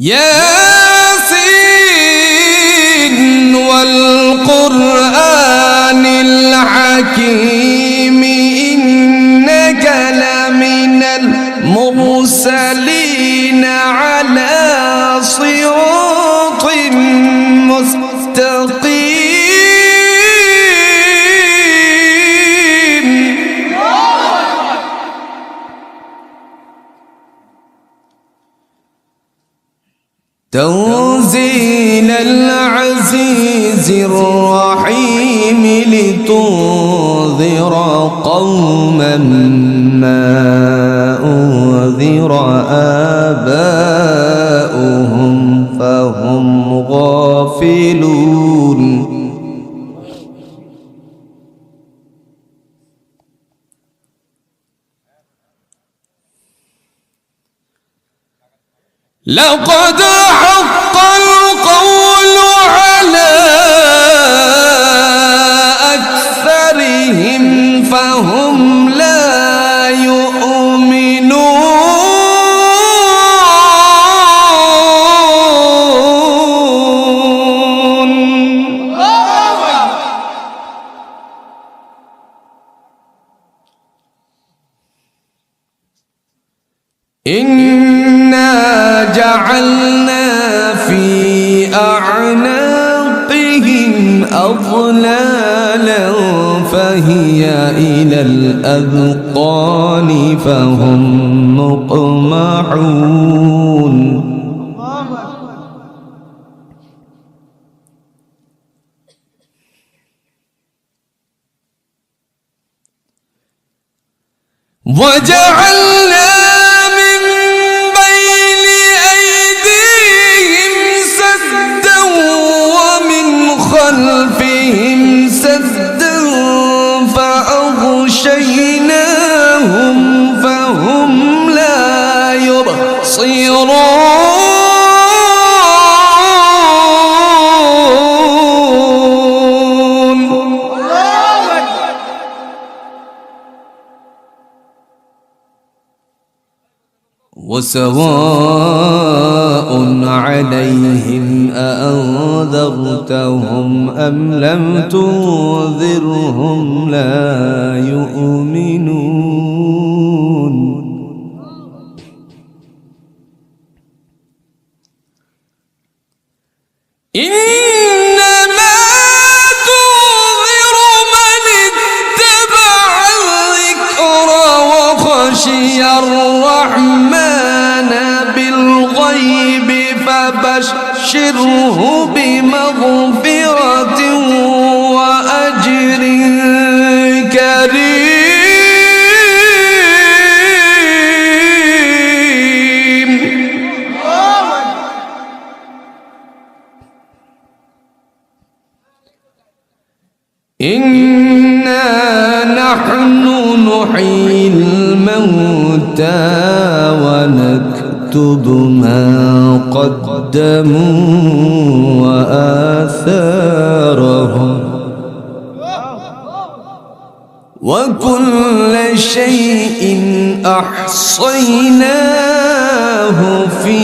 ياسين والقرآن الحكيم إنك لمن المرسلين على صراط مستقيم تنزيل العزيز الرحيم لتنذر قوما ما أنذر آباؤهم فهم غافلون لقد حق القول على أكثرهم فهم لا يؤمنون إنا جعلنا في أعناقهم أغلالا فهي إلى الأذقان فهم مقمحون وجعلنا خلفهم سدا فأغشيناهم فهم لا يبصرون وسواء عليهم أأنذرتهم أم لم تنذرهم لا يؤمنون إنما تنذر من اتبع الذكر وخشي الرحمن بالغيب فبشره بمغفرة وأجر كريم إنا نحن نحيي الموتى ونكتب ما قدموا وآثارهم وكل شيء أحصيناه في